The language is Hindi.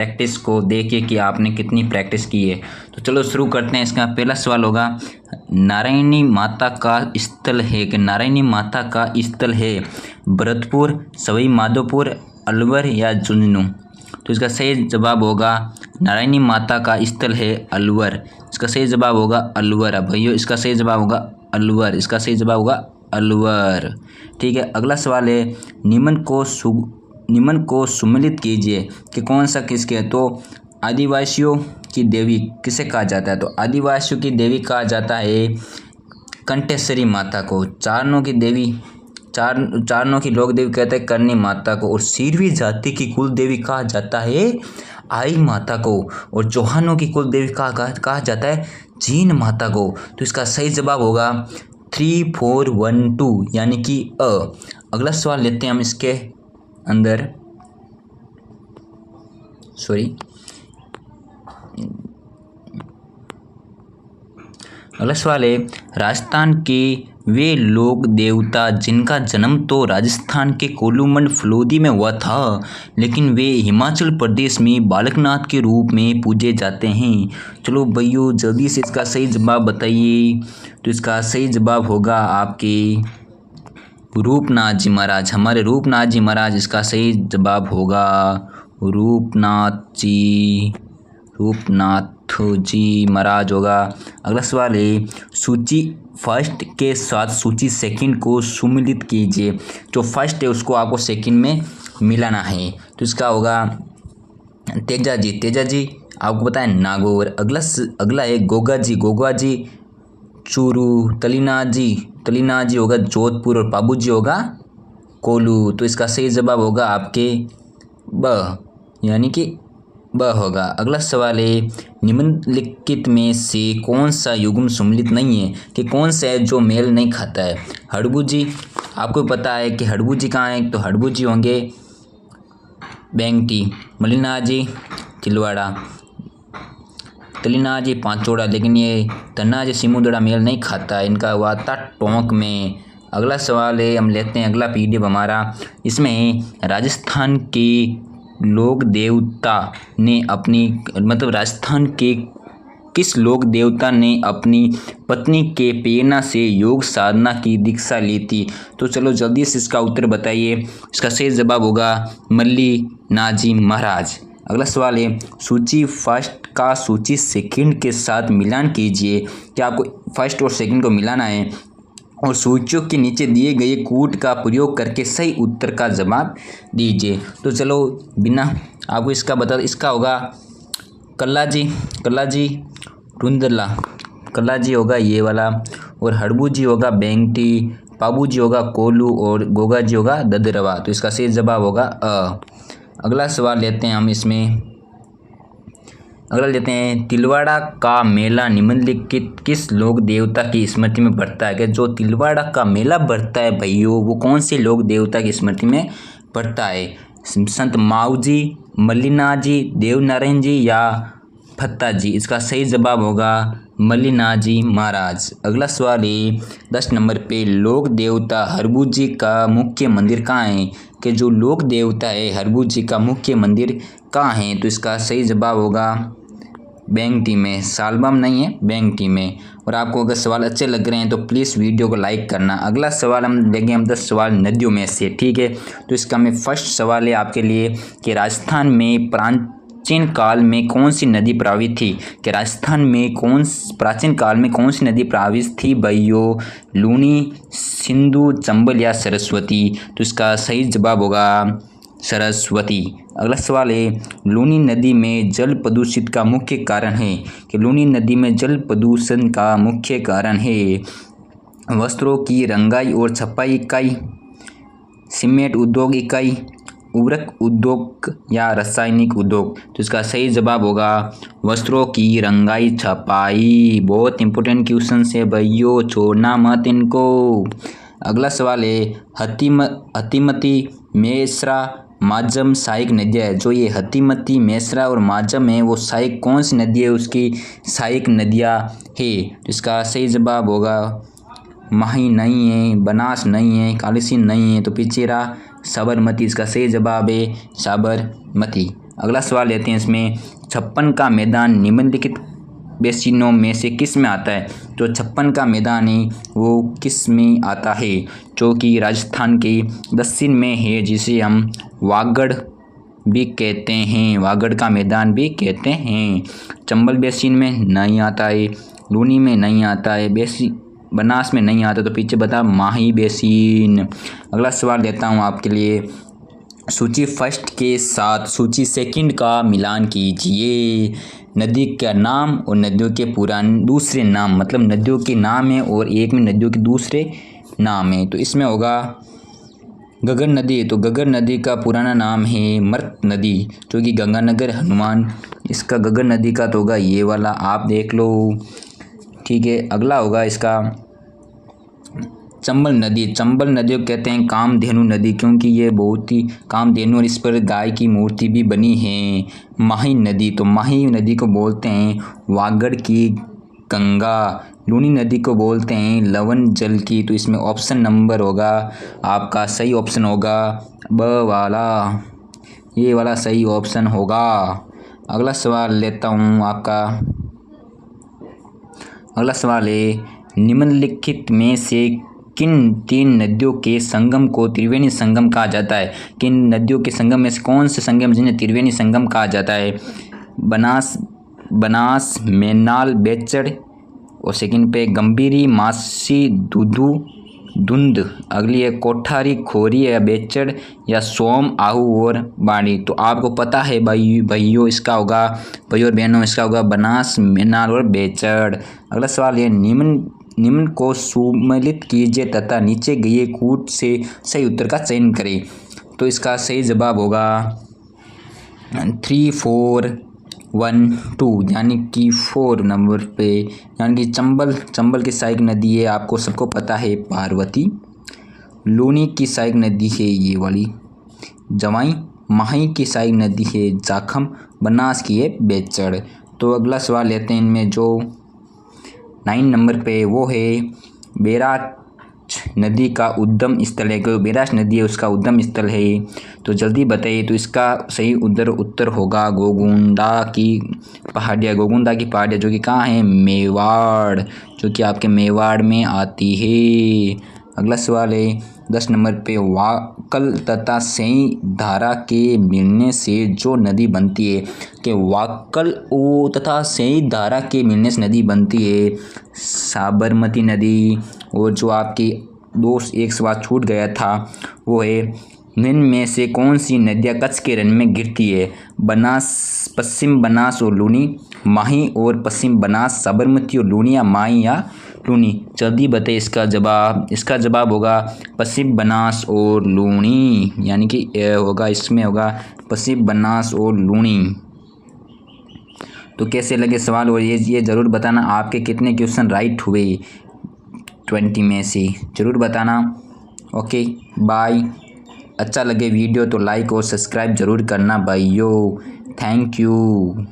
प्रैक्टिस को देखिए कि आपने कितनी प्रैक्टिस की है। तो चलो शुरू करते हैं। इसका पहला सवाल होगा, नारायणी माता का स्थल है कि नारायणी माता का स्थल है भरतपुर, सवाई माधोपुर, अलवर या झुंझुनू। तो इसका सही जवाब होगा नारायणी माता का स्थल है अलवर। इसका सही जवाब होगा अलवर। अब भैया इसका सही जवाब होगा अलवर। इसका सही जवाब होगा अलवर। ठीक है, अगला सवाल है, निम्न को सुमेलित कीजिए कि कौन सा किसके है। तो आदिवासियों की देवी किसे कहा जाता है। तो आदिवासियों की देवी कहा जाता है कंठेश्वरी माता को। चारणों की देवी, चारणों की लोक देवी कहते हैं करनी माता को। और सीरवी जाति की कुल देवी कहा जाता है आई माता को। और चौहानों की कुल देवी कहा जाता है जीन माता को। तो इसका सही जवाब होगा 3412 यानी कि अ। अगला सवाल लेते हैं हम इसके अंदर, अगला सवाल है, राजस्थान के वे लोक देवता जिनका जन्म तो राजस्थान के कोलूमंड फलोदी में हुआ था, लेकिन वे हिमाचल प्रदेश में बालकनाथ के रूप में पूजे जाते हैं। चलो भैया जल्दी से इसका सही जवाब बताइए। तो इसका सही जवाब होगा आपके रूपनाथ जी महाराज, हमारे रूपनाथ जी महाराज। इसका सही जवाब होगा रूपनाथ जी महाराज होगा। अगला सवाल है, सूची फर्स्ट के साथ सूची सेकंड को सुमिलित कीजिए। जो फर्स्ट है उसको आपको सेकंड में मिलाना है। तो इसका होगा तेजा जी आपको पता है नागौर। अगला है गोगा जी चूरू। तलीना जी होगा जोधपुर और पाबू जी होगा कोलू। तो इसका सही जवाब होगा आपके ब, यानी कि ब होगा। अगला सवाल है, निम्नलिखित में से कौन सा युग्म सम्मिलित नहीं है कि कौन सा है जो मेल नहीं खाता है। हड़बू जी, आपको पता है कि हड़बू जी कहाँ है। तो हड़बू जी होंगे बेंगटी। मलिना जी तिलवाड़ा। तलीना जी पांचोड़ा। लेकिन ये धन्ना जी सिमुदड़ा मेल नहीं खाता है, इनका हुआ था टोंक में। अगला सवाल है, हम लेते हैं अगला पीडीएफ हमारा। इसमें राजस्थान के लोक देवता ने अपनी राजस्थान के किस लोक देवता ने अपनी पत्नी के प्रेरणा से योग साधना की दीक्षा ली थी। तो चलो जल्दी से इसका उत्तर बताइए। इसका सही जवाब होगा मल्लिनाथ जी महाराज। अगला सवाल है, सूची फर्स्ट का सूची सेकंड के साथ मिलान कीजिए। क्या आपको फर्स्ट और सेकंड को मिलाना है और सूचियों के नीचे दिए गए कूट का प्रयोग करके सही उत्तर का जवाब दीजिए। तो चलो बिना आपको इसका बता, इसका होगा कल्ला जी रुंदला। कल्ला जी होगा ये वाला। और हड़बू जी होगा बेंगटी, पाबू जी होगा कोलू और गोगा जी होगा ददरवा। तो इसका सही जवाब होगा अ। अगला सवाल लेते हैं हम इसमें, अगला लेते हैं, तिलवाड़ा का मेला निम्नलिखित किस लोक देवता की स्मृति में बढ़ता है। कि जो तिलवाड़ा का मेला बढ़ता है भैयों वो कौन से लोक देवता की स्मृति में बढ़ता है। संत माऊ जी, मल्लिनाथ जी, देवनारायण जी या फत्ता जी। इसका सही जवाब होगा मल्लिनाथ जी महाराज। अगला सवाल है 10 नंबर पे, लोक देवता हरबू जी का मुख्य मंदिर कहाँ है। कि जो लोक देवता है हरबू जी का मुख्य मंदिर कहाँ है। तो इसका सही जवाब होगा बेंगटी में। सालबम नहीं है, बेंगटी में। और आपको अगर सवाल अच्छे लग रहे हैं तो प्लीज़ वीडियो को लाइक करना। अगला सवाल हम लेंगे 10 सवाल नदियों में से, ठीक है। तो इसका में फर्स्ट सवाल है आपके लिए कि राजस्थान में प्राचीन काल में कौन सी नदी प्रवाहित थी। कि राजस्थान में प्राचीन काल में कौन सी नदी प्रवाहित थी भैयो। लूनी, सिंधु, चंबल या सरस्वती। तो इसका सही जवाब होगा सरस्वती। अगला सवाल है, लूनी नदी में जल प्रदूषित का मुख्य कारण है। कि लूनी नदी में जल प्रदूषण का मुख्य कारण है वस्त्रों की रंगाई और छपाई इकाई, सीमेंट उद्योग इकाई, उर्वरक उद्योग या रासायनिक उद्योग। तो इसका सही जवाब होगा वस्त्रों की रंगाई छपाई। बहुत इंपॉर्टेंट क्वेश्चन है भैया, छोड़ना मत इनको। अगला सवाल है, हतीमती, मेसरा, माजम सहायक नदियाँ है। जो ये हतीमती, मेसरा और माजम है वो सहायक कौन सी नदी है, उसकी सहायक नदियाँ है। तो इसका सही जवाब होगा माही नहीं है, बनास नहीं है, कालीसिंध नहीं है, तो पीछे रहा साबरमती। इसका सही जवाब है साबरमती। अगला सवाल लेते हैं इसमें, 56 का मैदान निम्नलिखित बेसिनों में से किस में आता है? जो 56 का मैदान है वो किस में आता है? जो कि राजस्थान के दक्षिण में है, जिसे हम वागड़ भी कहते हैं, वागड़ का मैदान भी कहते हैं। चंबल बेसिन में नहीं आता है, लूनी में नहीं आता है, बनास में नहीं आता, तो पीछे बता माही बेसिन। अगला सवाल देता हूँ आपके लिए, सूची फर्स्ट के साथ सूची सेकंड का मिलान कीजिए। नदी का नाम और नदियों के दूसरे नाम, मतलब नदियों के नाम है और एक में नदियों के दूसरे नाम है। तो इसमें होगा गगर नदी, तो गगर नदी का पुराना नाम है मृत नदी, जो कि गंगानगर हनुमान, इसका गगर नदी का तो होगा ये वाला, आप देख लो। ठीक है, अगला होगा इसका चंबल नदी। चंबल नदी को कहते हैं कामधेनु नदी, क्योंकि ये बहुत ही कामधेनु और इस पर गाय की मूर्ति भी बनी है। माही नदी, तो माही नदी को बोलते हैं वागड़ की गंगा। लूनी नदी को बोलते हैं लवण जल की। तो इसमें ऑप्शन नंबर होगा आपका सही ऑप्शन होगा ब वाला, ये वाला सही ऑप्शन होगा। अगला सवाल लेता हूँ आपका, अगला सवाल है, निम्नलिखित में से किन 3 नदियों के संगम को त्रिवेणी संगम कहा जाता है? किन नदियों के संगम में से कौन से संगम जिन्हें त्रिवेणी संगम कहा जाता है? बनास, मेनाल, बेचड़, और सेकंड पे गंभीरी, मासी, दुधू, धुंध। अगली है कोठारी, खोरी या बेचड़, या सोम, आहू और बाड़ी। तो आपको पता है भाइयों इसका होगा, भाइयों और बहनों इसका होगा बनास, मेनाल और बेचड़। अगला सवाल ये, निम्न को सुमेलित कीजिए तथा नीचे गए कूट से सही उत्तर का चयन करें। तो इसका सही जवाब होगा 3, 4, 1, 2, यानी कि 4 नंबर पे, यानी कि चंबल की सहायक नदी है, आपको सबको पता है पार्वती। लूनी की सहायक नदी है ये वाली जवाई। माही की सहायक नदी है जाखम। बनास की है बेचड़। तो अगला सवाल लेते हैं इनमें जो 9 नंबर पे, वो है बैराज नदी का उद्गम स्थल है। क्योंकि बैराज नदी है उसका उद्गम स्थल है, तो जल्दी बताइए। तो इसका सही उत्तर होगा गोगुंडा की पहाड़ियाँ। गोगुंडा की पहाड़ियाँ जो कि कहाँ है? मेवाड़, जो कि आपके मेवाड़ में आती है। अगला सवाल है 10 नंबर पे, वाक्कल तथा सेई धारा के मिलने से जो नदी बनती है, कि वाक्कल तथा सेई धारा के मिलने से नदी बनती है साबरमती नदी। और जो आपकी दोस्त एक सवाल छूट गया था वो है, निम्न में से कौन सी नदियाँ कच्छ के रण में गिरती है? बनास, पश्चिम बनास और लूनी, माही और पश्चिम बनास, साबरमती और लूनी, या माही या लूनी। जल्दी बताइए इसका जवाब। इसका जवाब होगा पश्चिम बनास और लूनी, यानी कि होगा इसमें होगा पश्चिम बनास और लूनी। तो कैसे लगे सवाल, और ये ज़रूर बताना आपके कितने क्वेश्चन राइट हुए 20 में से, ज़रूर बताना। Okay bye. अच्छा लगे वीडियो तो लाइक और सब्सक्राइब ज़रूर करना भाइयों। Thank you.